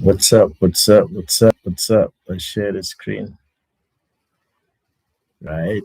What's up? What's up? What's up? What's up? Let's share the screen, right?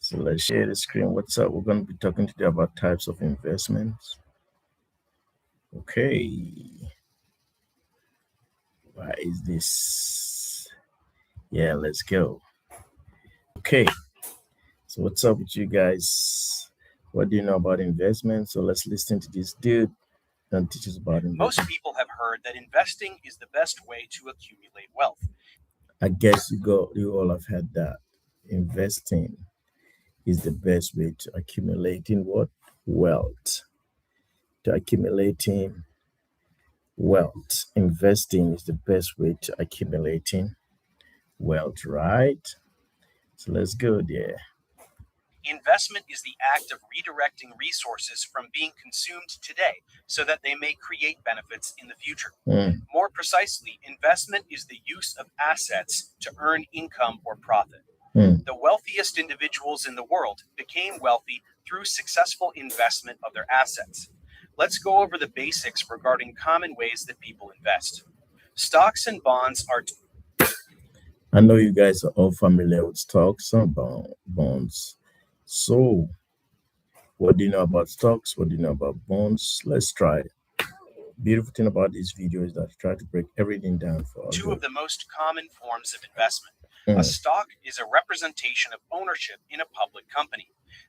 So let's share the screen. What's up? We're going to be talking today about types of investments. Okay. Why is this? Yeah, let's go. Okay. So what's up with you guys? What do you know about investment? So let's listen to this dude and teach us about Most investment. people have heard that investing is the best way to accumulate wealth. I guess you all have had that. Investing is the best way to accumulating what? Wealth. To accumulating wealth. Investing is the best way to accumulating wealth, right? So let's go there. Investment is the act of redirecting resources from being consumed today so that they may create benefits in the future. Mm, More precisely, investment is the use of assets to earn income or profit. mm. The wealthiest individuals in the world became wealthy through successful investment of their assets. Let's go over the basics regarding common ways that people invest. Stocks and bonds are I know you guys are all familiar with stocks and bonds. So, what do you know about stocks? What do you know about bonds? Let's try it. Beautiful thing about this video is that I try to break everything down for our two good. of the most common forms of investment. A Mm, stock is a representation of ownership in a public company.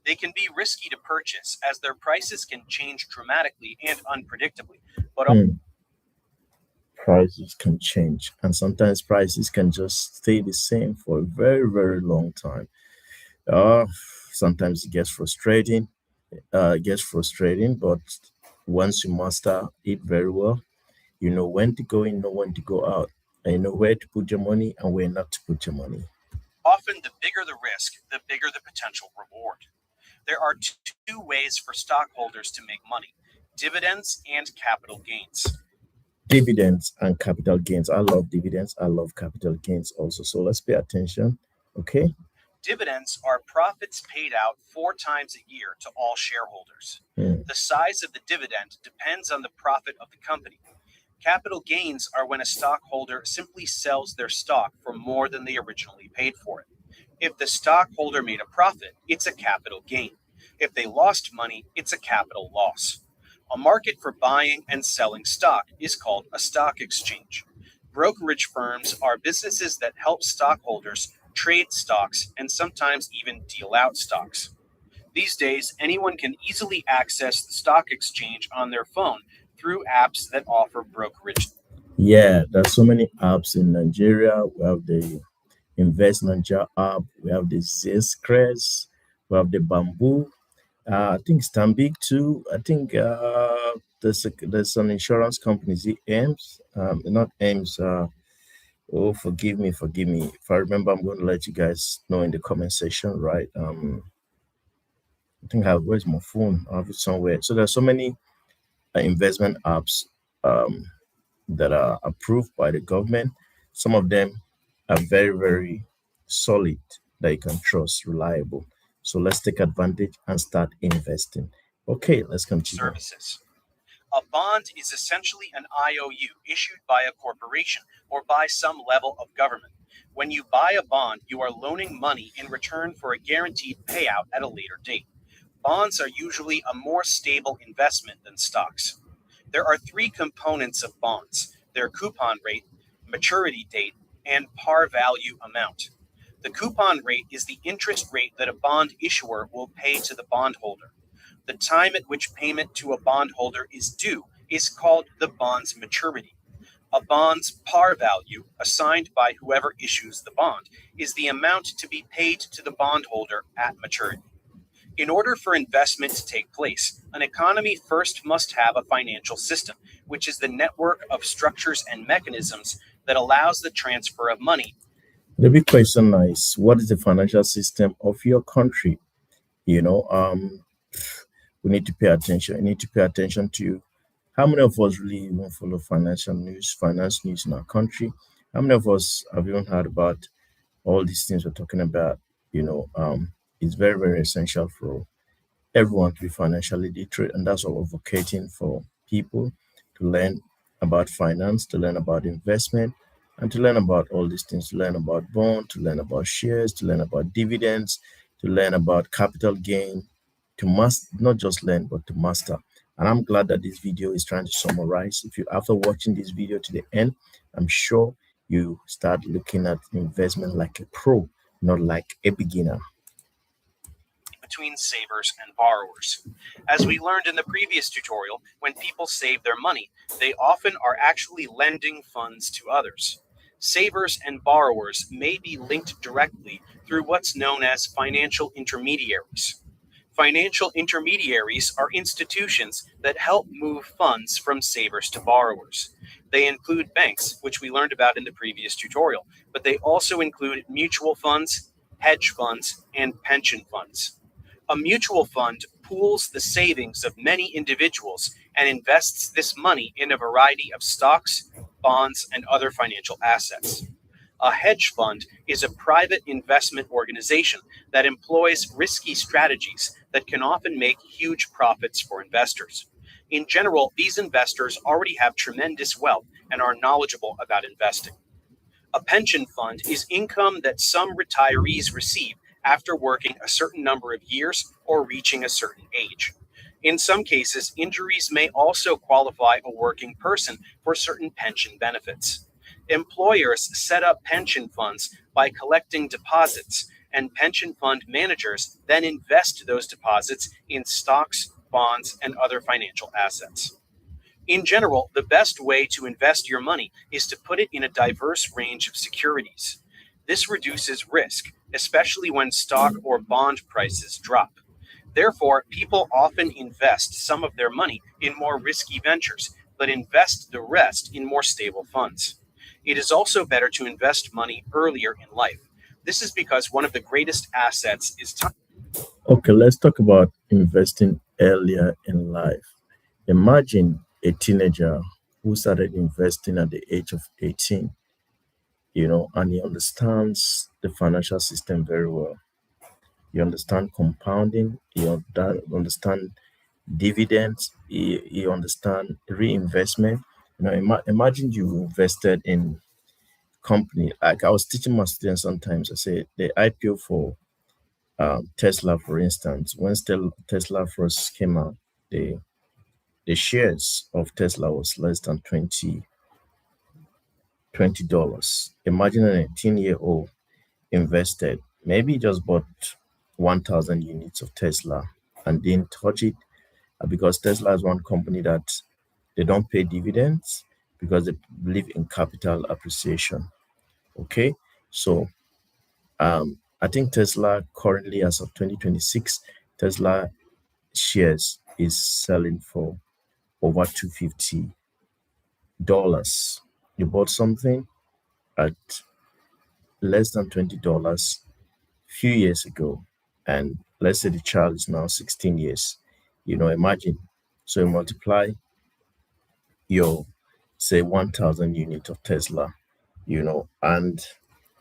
They can be risky to purchase as their prices can change dramatically and unpredictably, but mm. Prices can change, and sometimes prices can just stay the same for a very, very long time. Uh, Sometimes it gets frustrating, but once you master it very well, you know when to go in, know when to go out, and you know where to put your money and where not to put your money. often the bigger the risk, the bigger the potential reward. There are two ways for stockholders to make money: dividends and capital gains. Dividends and capital gains. I love dividends. I love capital gains also. So let's pay attention. Okay. Dividends are profits paid out 4 times a year to all shareholders. Hmm. The size of the dividend depends on the profit of the company. Capital gains are when a stockholder simply sells their stock for more than they originally paid for it. If the stockholder made a profit, it's a capital gain. If they lost money, it's a capital loss. A market for buying and selling stock is called a stock exchange. Brokerage firms are businesses that help stockholders trade stocks and sometimes even deal out stocks. These days, anyone can easily access the stock exchange on their phone through apps that offer brokerage. Yeah, there's so many apps in Nigeria. We have the Invest Nigeria app. We have the Zscres. We have the Bamboo. I think Stambik too. I think there's some insurance companies, the AIMS, not AIMS. Oh, forgive me. If I remember, I'm going to let you guys know in the comment section, right? I think where's my phone? I have it somewhere. So there's so many investment apps um, that are approved by the government. Some of them are very, very solid that you can trust, reliable. So let's take advantage and start investing. Okay, let's continue. Services. A bond is essentially an IOU issued by a corporation or by some level of government. When you buy a bond, you are loaning money in return for a guaranteed payout at a later date. Bonds are usually a more stable investment than stocks. There are three components of bonds: their coupon rate, maturity date, and par value amount. The coupon rate is the interest rate that a bond issuer will pay to the bondholder. The time at which payment to a bondholder is due is called the bond's maturity. A bond's par value, assigned by whoever issues the bond, is the amount to be paid to the bondholder at maturity. In order for investment to take place, an economy first must have a financial system, which is the network of structures and mechanisms that allows the transfer of money. The big question now is what is the financial system of your country? You know, we need to pay attention. You need to pay attention to how many of us really even follow finance news in our country. How many of us have even heard about all these things we're talking about? You know, it's very, very essential for everyone to be financially literate, and that's what we're advocating for people. to learn about finance, to learn about investment, and to learn about all these things, to learn about bond, to learn about shares, to learn about dividends, to learn about capital gain, to must not just learn, but to master. And I'm glad that this video is trying to summarize. If you, after watching this video to the end, I'm sure you start looking at investment like a pro, not like a beginner. Between savers and borrowers. As we learned in the previous tutorial, when people save their money, they often are actually lending funds to others. Savers and borrowers may be linked directly through what's known as financial intermediaries. Financial intermediaries are institutions that help move funds from savers to borrowers. They include banks, which we learned about in the previous tutorial, but they also include mutual funds, hedge funds, and pension funds. A mutual fund pools the savings of many individuals and invests this money in a variety of stocks, bonds, and other financial assets. A hedge fund is a private investment organization that employs risky strategies that can often make huge profits for investors. In general, these investors already have tremendous wealth and are knowledgeable about investing. A pension fund is income that some retirees receive after working a certain number of years or reaching a certain age. In some cases, injuries may also qualify a working person for certain pension benefits. Employers set up pension funds by collecting deposits, and pension fund managers then invest those deposits in stocks, bonds, and other financial assets. In general, the best way to invest your money is to put it in a diverse range of securities. This reduces risk, especially when stock or bond prices drop. Therefore, people often invest some of their money in more risky ventures, but invest the rest in more stable funds. It is also better to invest money earlier in life. This is because one of the greatest assets is time. Okay, let's talk about investing earlier in life. Imagine a teenager who started investing at the age of 18, and he understands the financial system very well. You understand compounding, understand dividends, you understand reinvestment. Imagine you invested in company. Like I was teaching my students sometimes, I say the IPO for Tesla, for instance, when Tesla first came out, the shares of Tesla was less than $20. Imagine an 18-year-old invested, maybe he just bought 1,000 units of Tesla and didn't touch it, because Tesla is one company that they don't pay dividends because they believe in capital appreciation. Okay, so I think Tesla currently, as of 2026, Tesla shares is selling for over $250. You bought something at less than $20 few years ago, and let's say the child is now 16 years. Imagine, so you multiply your, say, 1,000 units of Tesla, and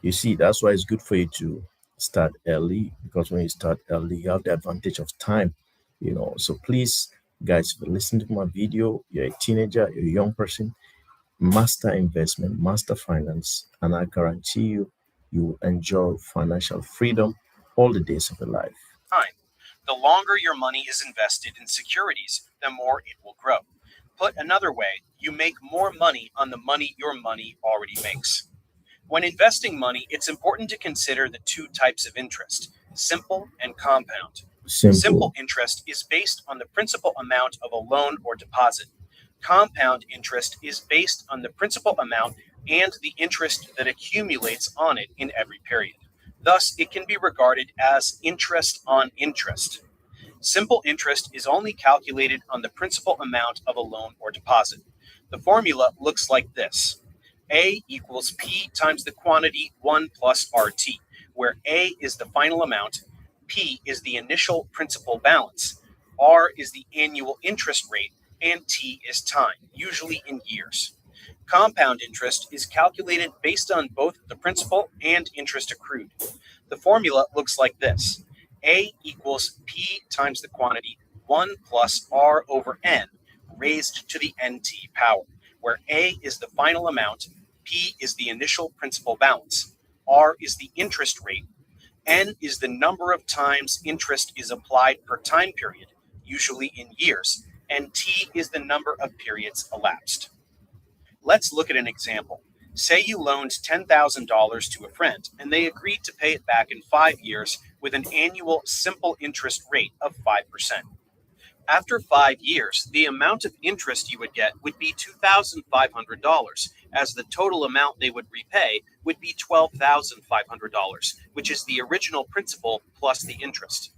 you see that's why it's good for you to start early, because when you start early you have the advantage of time. So please, guys, if you listen to my video, you're a teenager, you're a young person, master investment, master finance, and I guarantee you, you will enjoy financial freedom all the days of your life. Time. The longer your money is invested in securities, the more it will grow. Put another way, you make more money on the money your money already makes. When investing money, it's important to consider the two types of interest: simple and compound. Simple. Simple interest is based on the principal amount of a loan or deposit. Compound interest is based on the principal amount and the interest that accumulates on it in every period. Thus, it can be regarded as interest on interest. Simple interest is only calculated on the principal amount of a loan or deposit. The formula looks like this: A equals P times the quantity 1 plus RT, where A is the final amount, P is the initial principal balance, R is the annual interest rate, and T is time, usually in years. Compound interest is calculated based on both the principal and interest accrued. The formula looks like this: A equals P times the quantity 1 plus R over N, raised to the nt power, where A is the final amount, P is the initial principal balance, R is the interest rate, N is the number of times interest is applied per time period, usually in years, and T is the number of periods elapsed. Let's look at an example. Say you loaned $10,000 to a friend and they agreed to pay it back in 5 years with an annual simple interest rate of 5%. After 5 years, the amount of interest you would get would be $2,500, as the total amount they would repay would be $12,500, which is the original principal plus the interest.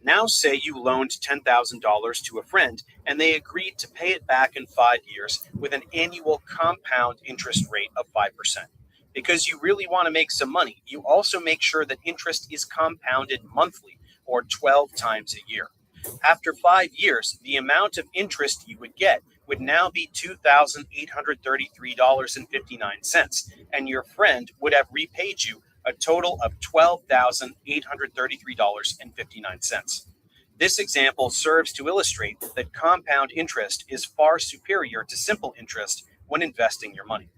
Now say you loaned $10,000 to a friend and they agreed to pay it back in 5 years with an annual compound interest rate of 5%. Because you really want to make some money, you also make sure that interest is compounded monthly or 12 times a year. After 5 years, the amount of interest you would get would now be $2,833.59, and your friend would have repaid you a total of $12,833.59. This example serves to illustrate that compound interest is far superior to simple interest when investing your money.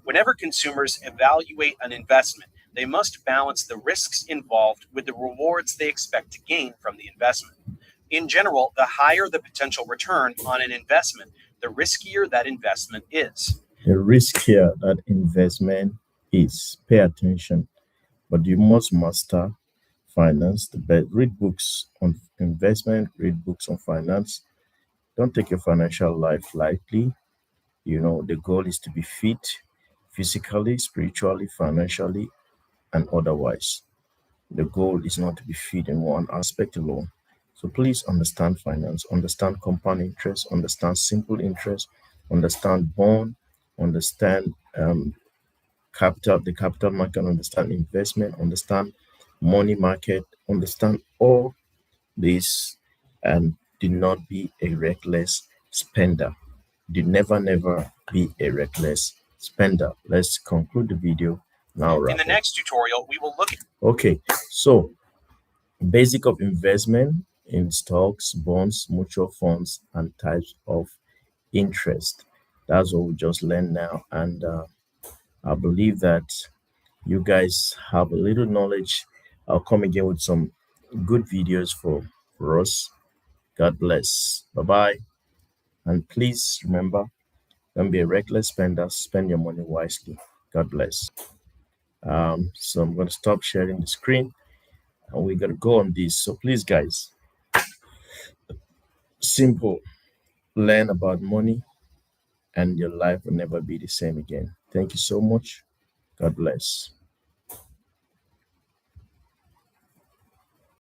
Whenever consumers evaluate an investment, they must balance the risks involved with the rewards they expect to gain from the investment. In general, the higher the potential return on an investment, the riskier that investment is. The riskier that investment is. Pay attention. But you must master finance. Read books on investment, read books on finance. Don't take your financial life lightly. The goal is to be fit physically, spiritually, financially, and otherwise. The goal is not to be fit in one aspect alone. So please understand finance, understand compound interest, understand simple interest, understand bond, understand the capital market, understand investment, understand money market, understand all this, and do not be a reckless spender. Do never be a reckless spender. Let's conclude the video now. In the next tutorial, we will look at... Okay, so basic of investment in stocks, bonds, mutual funds, and types of interest. That's what we just learned now, and I believe that you guys have a little knowledge. I'll come again with some good videos for us. God bless. Bye bye. And please remember, don't be a reckless spender. Spend your money wisely. God bless. So I'm going to stop sharing the screen and we're going to go on this. So please, guys, simple. Learn about money and your life will never be the same again. Thank you so much. God bless.